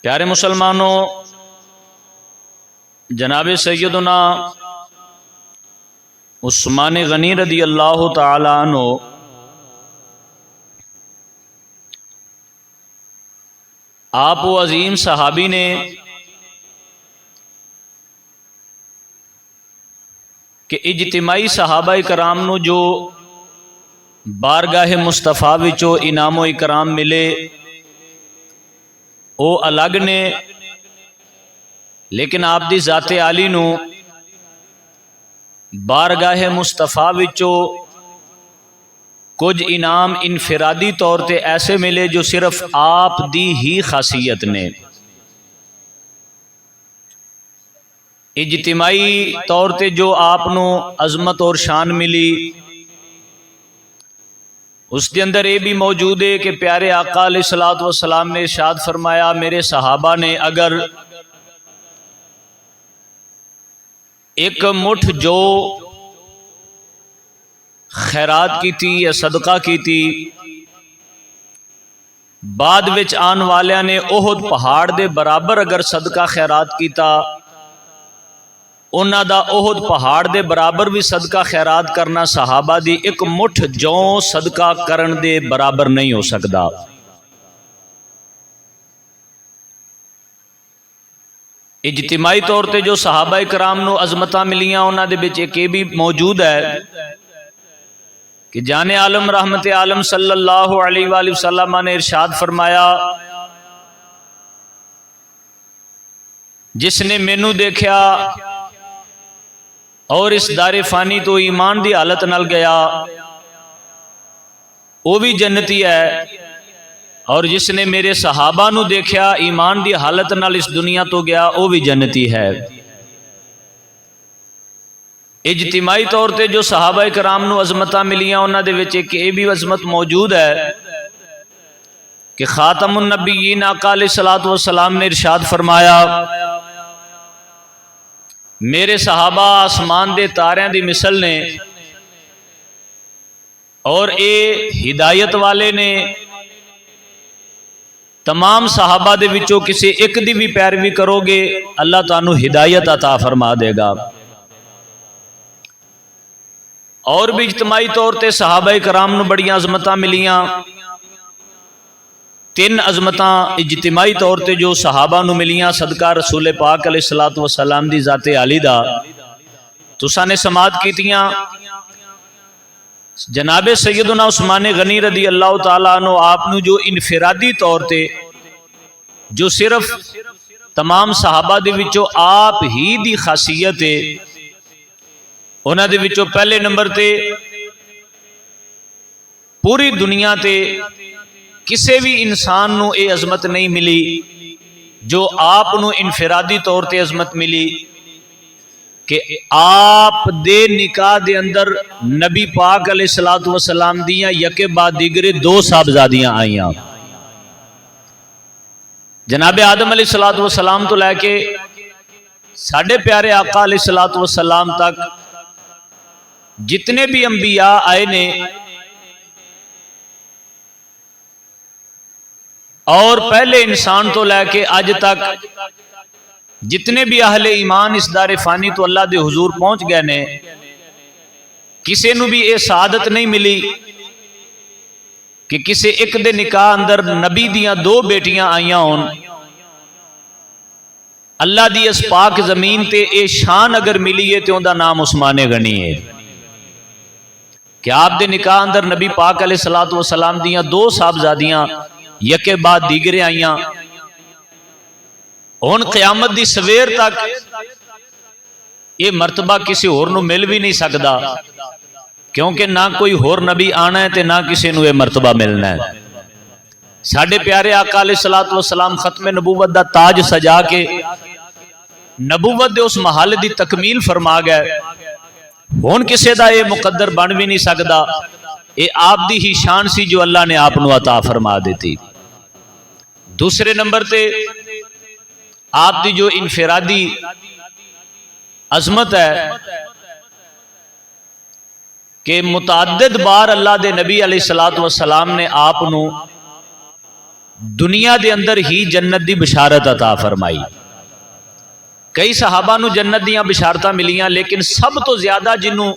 پیارے مسلمانوں، جناب سیدنا عثمان غنی رضی اللہ تعالی عنہ آپ و عظیم صحابی نے کہ اجتماعی صحابہ کرام نو جو بارگاہ مصطفیٰ وچوں انعام و اکرام ملے او الگ نے، لیکن آپ دی ذات عالی نو بارگاہ مصطفیٰ وچوں کچھ انعام انفرادی طور تے ایسے ملے جو صرف آپ دی ہی خاصیت نے۔ اجتماعی طور تے جو آپ نو عظمت اور شان ملی، اس کے اندر یہ بھی موجود ہے کہ پیارے آقا علیہ الصلوۃ والسلام نے ارشاد فرمایا، میرے صحابہ نے اگر ایک مٹھ جو خیرات کی تھی یا صدقہ کی تھی، بعد وچ آن والیاں نے احد پہاڑ دے برابر اگر صدقہ خیرات کیتا، انہاں دا احد پہاڑ دے برابر بھی صدقہ خیرات کرنا صحابہ دی ایک مٹھ جو صدقہ کرن دے برابر نہیں ہو سکدا۔ اجتماعی طور تے جو صحابہ کرام نو عظمتاں ملیاں، انہاں دے وچ ایک یہ بھی موجود ہے کہ جان عالم رحمت عالم صلی اللہ علیہ وآلہ وسلم نے ارشاد فرمایا، جس نے مینوں دیکھیا اور اس دار فانی تو ایمان دی حالت نال گیا وہ بھی جنتی ہے، اور جس نے میرے صحابہ نو دیکھیا ایمان دی حالت نال اس دنیا تو گیا وہ بھی جنتی ہے۔ اجتماعی طور تے جو صحابہ کرام نو عظمتاں ملیاں، انہاں دے وچ ایک یہ بھی عظمت موجود ہے کہ خاتم النبیین آقا علیہ الصلوۃ والسلام نے ارشاد فرمایا، میرے صحابہ آسمان دے تاریاں دی مثل نے، اور اے ہدایت والے نے، تمام صحابہ دے وچوں کسی ایک دی بھی پیروی کرو گے اللہ تانوں ہدایت عطا فرما دے گا۔ اور بھی اجتماعی طور تے صحابہ کرام نو بڑیاں عظمتاں ملیاں، تین عظمتاں اجتماعی طور تے جو صحابہ نو ملیاں صدقہ رسول پاک علیہ الصلوۃ والسلام دی ذات عالی دا تساں نے سماعت کیتیاں۔ جناب سیدنا عثمان غنی رضی اللہ تعالیٰ عنہ آپ نو جو انفرادی طور تے جو صرف تمام صحابہ دے وچوں آپ ہی دی خاصیت ہے، انہاں دے وچوں پہلے نمبر تے پوری دنیا تے کسے بھی انسان نو اے عظمت نہیں ملی جو آپ نو انفرادی طور تے عظمت ملی کہ آپ دے نکاح دے اندر نبی پاک علیہ الصلوۃ والسلام دیاں یکے بعد دیگرے دو صاحبزادیاں آئیاں۔ جناب آدم علیہ الصلوۃ والسلام تو لے کے ساڈے پیارے آقا علیہ الصلوۃ والسلام تک جتنے بھی انبیاء آئے نے، اور پہلے انسان تو لے کے آج تک جتنے بھی اہل ایمان اس دار فانی تو اللہ دے حضور پہنچ گئے نے، کسے نو بھی یہ سعادت نہیں ملی کہ کسے ایک دے نکاح اندر نبی دیاں دو بیٹیاں آئیاں ہون۔ اللہ دی اس پاک زمین تے اے شان اگر ملی ہے تو ان دا نام عثمان غنی ہے کہ آپ دے نکاح اندر نبی پاک علیہ الصلوۃ والسلام دیاں دو صاحبزادیاں یکے بعد دیگرے آئیاں۔ ہن قیامت دی سویر تک یہ مرتبہ کسی اور نو مل بھی نہیں سکدا، کیونکہ نہ کوئی اور نبی آنا ہے تے نہ کسی نو یہ مرتبہ ملنا ہے۔ ساڈے پیارے آقا علیہ الصلوۃ والسلام ختم نبوت دا تاج سجا کے نبوت دے اس محل دی تکمیل فرما گئے۔ ہن کسے دا یہ مقدر بن بھی نہیں سکدا، یہ آپ دی ہی شان سی جو اللہ نے آپ نو عطا فرما دیتی۔ دوسرے نمبر تے آپ دی جو انفرادی عظمت ہے کہ متعدد بار اللہ دے نبی علیہ الصلوۃ والسلام نے آپ نو دنیا دے اندر ہی جنت دی بشارت عطا فرمائی. کئی صحابہ نو جنت دیاں بشارتاں ملیاں، لیکن سب تو زیادہ جنوں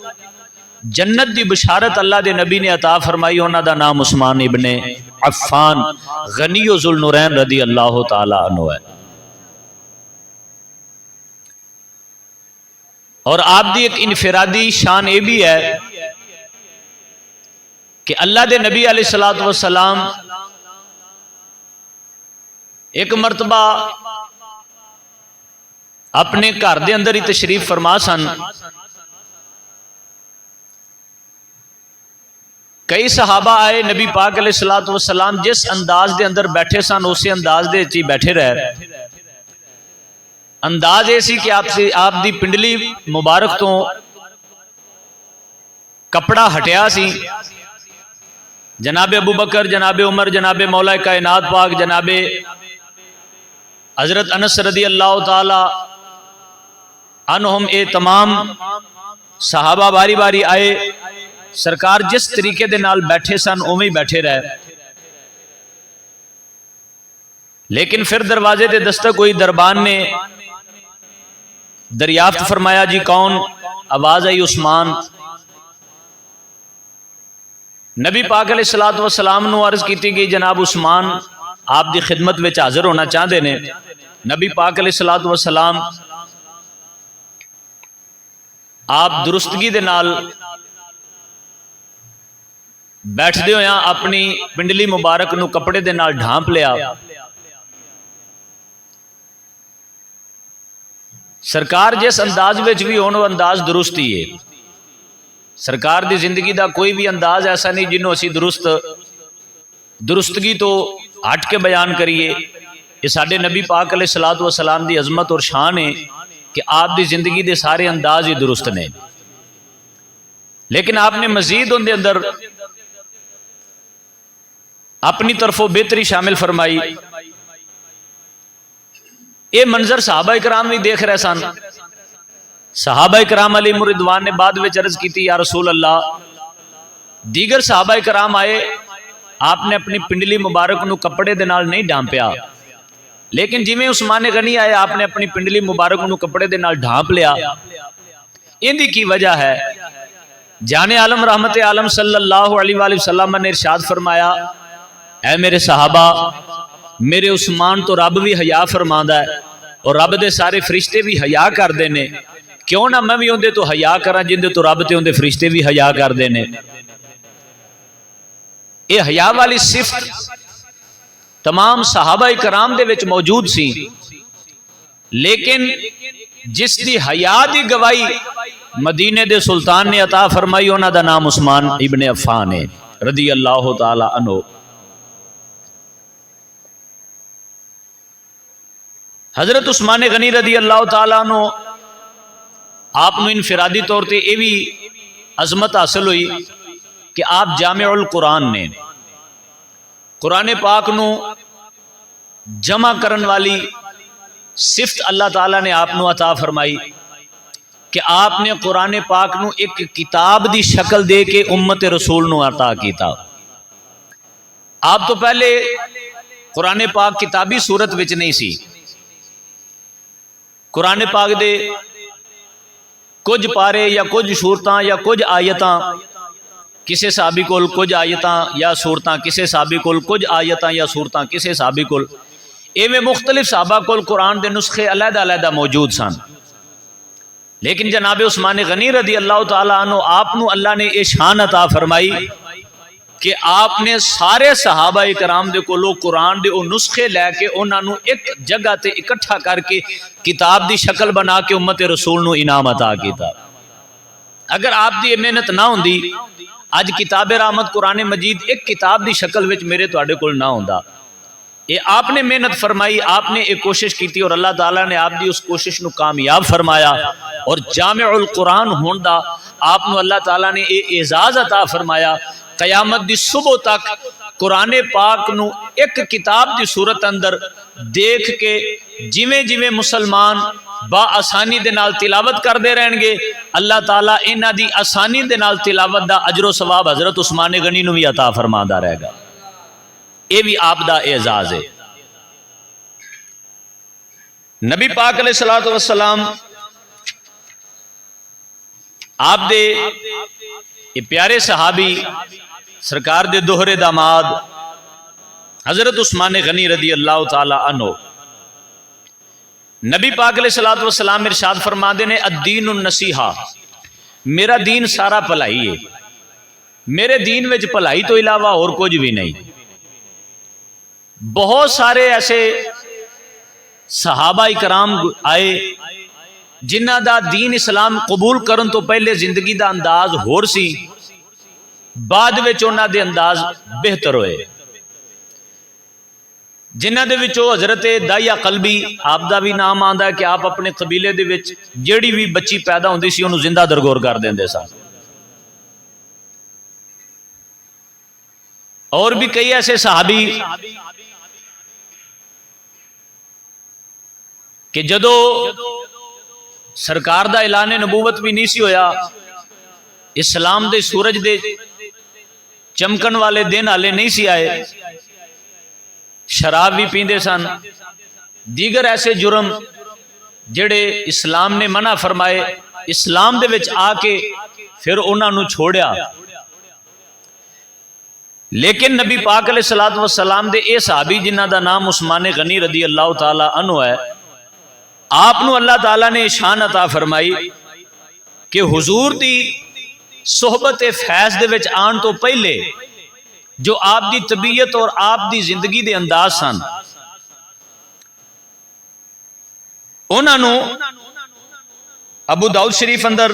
جنت دی بشارت اللہ دے نبی نے عطا فرمائی انہاں دا نام عثمان ابن عفان غنی و ذو النورین رضی اللہ تعالی عنہ ہے. اور آپ دی ایک انفرادی شان یہ بھی ہے کہ اللہ دے نبی علیہ الصلوۃ والسلام ایک مرتبہ اپنے گھر دے اندر ہی تشریف فرما سن. کئی صحابہ آئے، نبی پاک علیہ الصلوۃ والسلام جس انداز دے اندر بیٹھے سن اسی انداز دے وچ بیٹھے رہے. انداز ایسی کہ آپ دی پنڈلی مبارک تو کپڑا ہٹیا سی. جناب ابو بکر، جناب عمر، جناب مولا کائنات پاک، جناب حضرت انس رضی اللہ تعالی عنہم، اے تمام صحابہ باری باری آئے. سرکار جس طریقے دے نال بیٹھے سن اوویں ہی بیٹھے رہے. لیکن پھر دروازے تے دستک ہوئی، دربان نے دریافت فرمایا جی کون؟ آواز آئی عثمان. نبی پاک علیہ الصلوۃ والسلام نو عرض کیتی گئی جناب عثمان آپ دی خدمت وچ حاضر ہونا چاہتے نے. نبی پاک علیہ الصلوۃ والسلام آپ درستگی دے نال بیٹھدے ہویا اپنی پنڈلی مبارک نو کپڑے دے نال ڈھانپ لیا. سرکار جس انداز وچ بھی ہون وہ انداز درست ہی ہے. سرکار دی زندگی دا کوئی بھی انداز ایسا نہیں جنہوں اسی درستگی تو ہٹ کے بیان کریے. یہ ساڈے نبی پاک علیہ الصلوۃ والسلام دی عظمت اور شان ہے کہ آپ دی زندگی دے سارے انداز ہی درست نے. لیکن آپ نے مزید ان دے اندر اپنی طرفوں بہتری شامل فرمائی. یہ منظر صحابہ کرام بھی دیکھ رہے سن. صحابہ کرام علیہم رضوان نے بعد میں عرض کی تھی یا رسول اللہ. دیگر صحابہ کرام آئے، آپ نے اپنی پنڈلی مبارک نو کپڑے دے نال نہیں ڈھانپیا، لیکن جی میں عثمان غنی آئے آپ نے اپنی پنڈلی مبارک نو کپڑے دے نال ڈھانپ لیا. اندی کی وجہ ہے جان عالم رحمت عالم صلی اللہ علیہ وآلہ وسلم نے ارشاد فرمایا اے میرے صحابہ، میرے عثمان تو رب بھی حیا فرماندا ہے اور رب دے سارے فرشتے بھی حیا کردے نے، کیوں نہ میں بھی اندے تو حیا کراں جندے تو رب تے اندے فرشتے بھی حیا کردے نے. یہ حیا والی صفت تمام صحابہ کرام دے وچ موجود سی، لیکن جس دی حیا دی گواہی مدینے دے سلطان نے عطا فرمائی انہاں دا نام عثمان ابن عفان ہے رضی اللہ تعالی عنہ. حضرت عثمان غنی رضی اللہ تعالیٰ عنہ آپ نو انفرادی طور تے یہ بھی عظمت حاصل ہوئی کہ آپ جامع القرآن نے قرآن پاک نو جمع کرن والی صفت اللہ تعالیٰ نے آپ نو عطا فرمائی کہ آپ نے قرآن پاک نو ایک کتاب دی شکل دے کے امت رسول نو عطا کیتا. آپ تو پہلے قرآن پاک کتابی صورت وچ نہیں سی. قرآن پاک دے کچھ پارے یا کچھ صورتاں یا کچھ آیتاں کسے صحابی کول، کچھ آیتاں یا صورتاں کسے صحابی کول، کچھ آیتاں یا صورتاں کسے صحابی کول، ایویں مختلف صحابہ کول قرآن دے نسخے علیحدہ علیحدہ موجود سن. لیکن جناب عثمان غنی رضی اللہ تعالیٰ عنہ آپ نو اللہ نے یہ شان عطا فرمائی کہ آپ نے سارے صحابہ کرام دے کولو قرآن دے او نسخے لے کے انہاں نو ایک جگہ تے اکٹھا کر کے کتاب دی شکل بنا کے امت رسول نو انعام عطا کیتا. اگر آپ دی محنت نہ ہوندی اج کتاب رحمت قرآن مجید ایک کتاب دی شکل وچ میرے تواڈے کول نہ ہوندا. یہ آپ نے محنت فرمائی، آپ نے ایک کوشش کی اور اللہ تعالیٰ نے آپ دی اس کوشش نو کامیاب فرمایا اور جامع القرآن ہون دا آپ نو اللہ تعالیٰ نے یہ اعزاز عطا فرمایا. قیامت دی صبح تک قرآن پاک نو ایک کتاب دی صورت اندر دیکھ کے جویں جویں مسلمان با آسانی دے نال تلاوت کر دے رہن گے اللہ تعالیٰ انہاں دی آسانی دے نال تلاوت دا اجر و ثواب حضرت عثمان غنی نو بھی عطا فرماندا رہے گا. یہ بھی آپ دا اعزاز ہے۔ نبی پاک علیہ الصلوۃ والسلام آپ دے یہ پیارے صحابی سرکار دے دوہرے داماد حضرت عثمان غنی رضی اللہ تعالی عنہ، نبی پاک علیہ الصلوۃ والسلام ارشاد فرماندے نے الدین النصیحہ، میرا دین سارا بھلائی ہے، میرے دین وچ بھلائی تو علاوہ اور کچھ بھی نہیں۔ بہت سارے ایسے صحابہ کرام آئے جنہ دا دین اسلام قبول کرن تو پہلے زندگی دا انداز ہور سی، بعد وچ انہاں دے انداز بہتر ہوئے۔ جنہ دے وچوں حضرت داہیہ قلبی، آپ دا بھی نام آندا ہے کہ آپ اپنے قبیلے دے وچ جیڑی بھی بچی پیدا ہوندی سی انہوں زندہ درگور کر دیندے سن۔ اور بھی کئی ایسے صحابی کہ جدو سرکار دا اعلان نبوت بھی نہیں سی ہویا، اسلام دے سورج دے چمکن والے دن آلے نہیں سی آئے، شراب بھی پیندے سن، دیگر ایسے جرم جڑے اسلام نے منع فرمائے، اسلام دے وچ آ کے پھر انہاں نو چھوڑیا۔ لیکن نبی پاک علیہ الصلوۃ والسلام دے اے صحابی جنہ دا نام عثمان غنی رضی اللہ تعالی عنہ ہے، آپ نو اللہ تعالیٰ نے شان عطا فرمائی کہ حضور دی صحبت فیض دے وچ آن تو پہلے جو آپ دی طبیعت اور آپ دی زندگی دے انداز سن، انہاں نو ابو داؤد شریف اندر،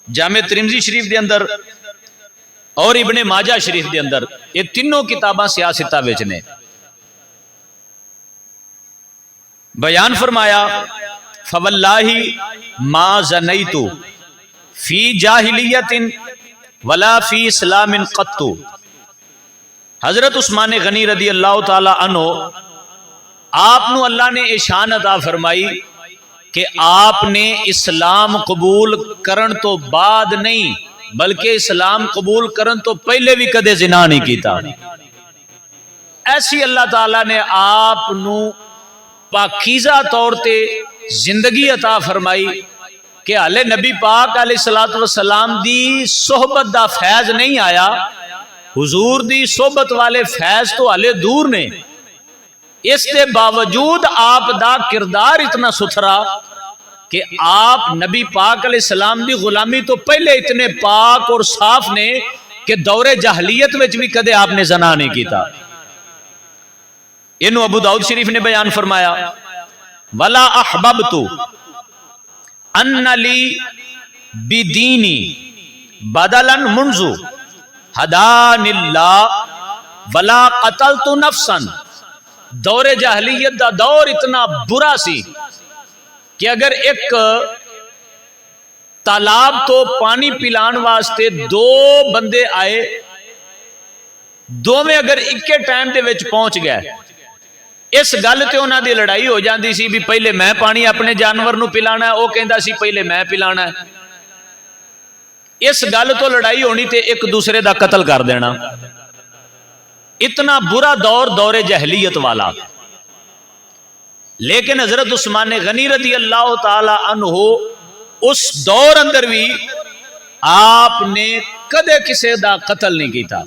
جامع ترمذی شریف دے اندر اور ابن ماجہ شریف دے اندر، یہ تینوں کتاباں سیاستہ وچ نے بیان فرمایا فواللہ ما زنیت فی جاہلیت ولا فی اسلام قط۔ حضرت عثمان غنی رضی اللہ تعالی عنہ آپ نو اللہ نے شان عطا فرمائی کہ آپ نے اسلام قبول کرن تو بعد نہیں بلکہ اسلام قبول کرن تو پہلے بھی کدے زنا نہیں کیتا۔ ایسی اللہ تعالی نے آپ نو پاکیزہ طور تے زندگی عطا فرمائی کہ حالے نبی پاک علیہ الصلوۃ والسلام دی صحبت دا فیض نہیں آیا، حضور دی صحبت والے فیض تو حالے دور نے، اس کے باوجود آپ دا کردار اتنا ستھرا کہ آپ نبی پاک علیہ السلام دی غلامی تو پہلے اتنے پاک اور صاف نے کہ دور جاہلیت وچ بھی کدے آپ نے زنا نہیں کیتا۔ انہوں ابو داؤد شریف نے بیان فرمایا وَلَا أَحْبَبْتُ أَنَّ لِي بِدِينِي بَدَلًا مُنْزُ هَدَانِ اللَّهُ وَلَا قَتَلْتُ نَفْسًا۔ دور جاہلیت دا دور اتنا برا سی کہ اگر ایک تالاب تو پانی پلان واسطے دو بندے آئے، دو میں اگر اکے ٹائم دے وچ پہنچ گئے، اس گل تے انہاں دی لڑائی ہو جاندی سی بھی پہلے میں پانی اپنے جانور نو پلانا ہے، او کہندا سی پہلے میں پلانا ہے، اس گل تو لڑائی ہونی تے ایک دوسرے دا قتل کر دینا۔ اتنا برا دور، دور جہلیت والا۔ لیکن حضرت عثمان غنی رضی اللہ تعالی عنہ اس دور اندر بھی آپ نے کدے کسے دا قتل نہیں کیتا۔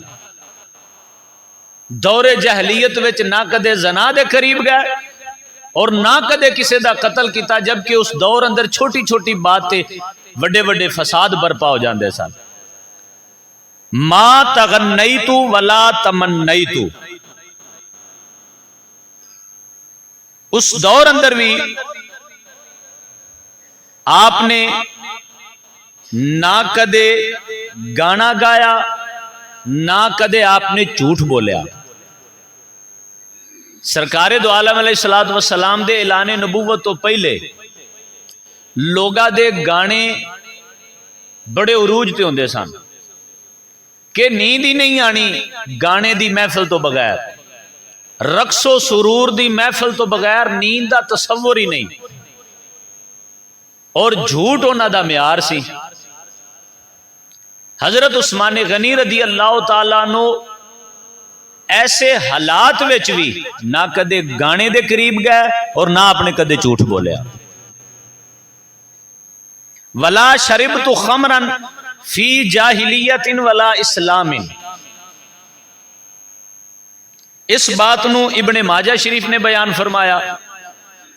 دور جہلیت وچ نہ کدے زنا دے قریب گئے اور نہ کدے کسے دا قتل کیتا، جبکہ اس دور اندر چھوٹی چھوٹی باتیں وڈے وڈے فساد برپا ہو جاندے سن۔ ما تغنیت ولا تمنیت، اس دور اندر بھی آپ نے نہ کدے گانا گایا، نہ کدے آپ نے جھوٹ بولیا۔ سرکار دو عالم علیہ الصلوۃ والسلام دے اعلان نبوت تو پہلے لوگا دے گانے بڑے عروج تے ہوندے سن کہ نیند ہی نہیں آنی گانے دی محفل تو بغیر، رقص و سرور دی محفل تو بغیر نیند دا تصور ہی نہیں، اور جھوٹ انہاں دا معیار سی۔ حضرت عثمان غنی رضی اللہ تعالیٰ عنہ ایسے حالات وچ بھی نہ کدے گانے دے قریب گئے اور نہ اپنے کدے جھوٹ بولیا. ولا شربت خمرا فی جاہلیت ولا اسلام. اس بات نو ابن ماجہ شریف نے بیان فرمایا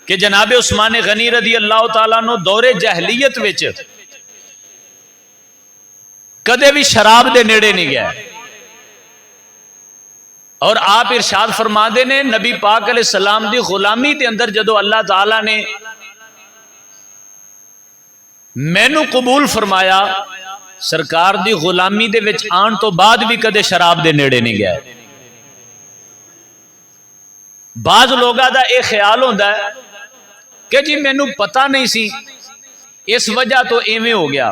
کہ جناب عثمان غنی رضی اللہ تعالیٰ نو دور جاہلیت وچ کدے بھی شراب دے نیڑے نہیں گیا. اور آپ ارشاد فرما دے نے نبی پاک علیہ السلام دی غلامی دے اندر جدو اللہ تعالیٰ نے مینو قبول فرمایا سرکار دی غلامی دے وچ آن تو بعد بھی کدے شراب دے نیڑے نہیں گیا. بعض لوگاں دا اے خیال ہوندا ہے کہ جی مینو پتہ نہیں سی اس وجہ تو ایویں ہو گیا.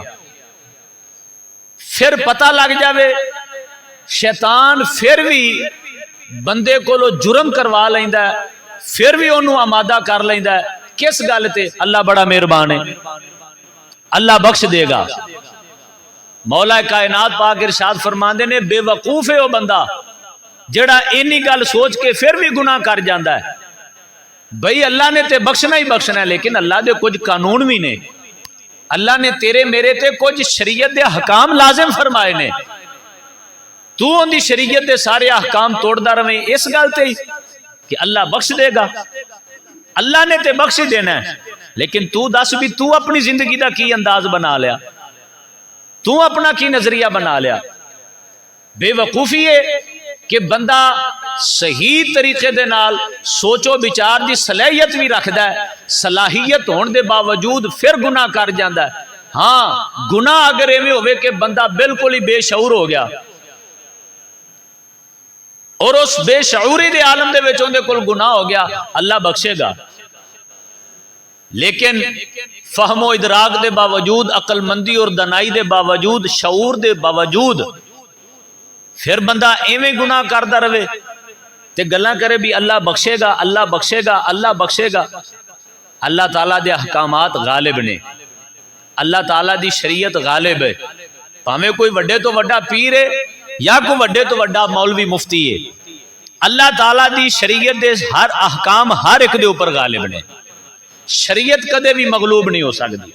پھر پتہ لگ جاوے شیطان پھر بھی بندے کو جرم کروا لیندا ہے, پھر بھی انہوں آمادہ کر لیندا ہے. کس گل تے؟ اللہ بڑا مہربان ہے, اللہ بخش دے گا. مولا کائنات پاک ارشاد فرماندے نے بے وقوف ہے وہ بندہ جڑا اینی گل سوچ کے پھر بھی گناہ کر جاندا ہے. بھئی اللہ نے تے بخشنا ہی بخشنا ہے, لیکن اللہ دے کچھ قانون بھی نے, اللہ نے تیرے میرے تے کچھ شریعت دے حکام لازم فرمائے نے. تو ان دی شریعت دے سارے احکام توڑدا رہے اس گل تے کہ اللہ بخش دے گا. اللہ نے تے بخش دینا ہے, لیکن تو دس بھی تو اپنی زندگی دا کی انداز بنا لیا, تو اپنا کی نظریہ بنا لیا. بے وقوفی ہے کہ بندہ صحیح طریقے دے نال سوچو بچار دی صلاحیت بھی رکھدا ہے, صلاحیت ہون دے باوجود پھر گناہ کر جاندا ہے. ہاں گناہ اگر ایویں ہوئے کہ بندہ بالکل ہی بے شعور ہو گیا اور اس بے شعوری دے عالم دے وچ اون دے کول گناہ ہو گیا, اللہ بخشے گا. لیکن فہم و ادراک دے باوجود, عقل مندی اور دنائی دے باوجود, شعور دے باوجود پھر بندہ ایویں گناہ کردا رہے تے گلاں کرے بھی اللہ بخشے گا, اللہ بخشے گا, اللہ بخشے گا. اللہ تعالیٰ دے احکامات غالب نے, اللہ تعالیٰ دی شریعت غالب ہے. پاویں کوئی وڈے تو وڈا پیر ہے یا کوئی وڈے تو وڈا مولوی مفتی ہے, اللہ تعالیٰ دی شریعت دے ہر احکام ہر ایک دے اوپر غالب نے. شریعت کدے بھی مغلوب نہیں ہو سکتی.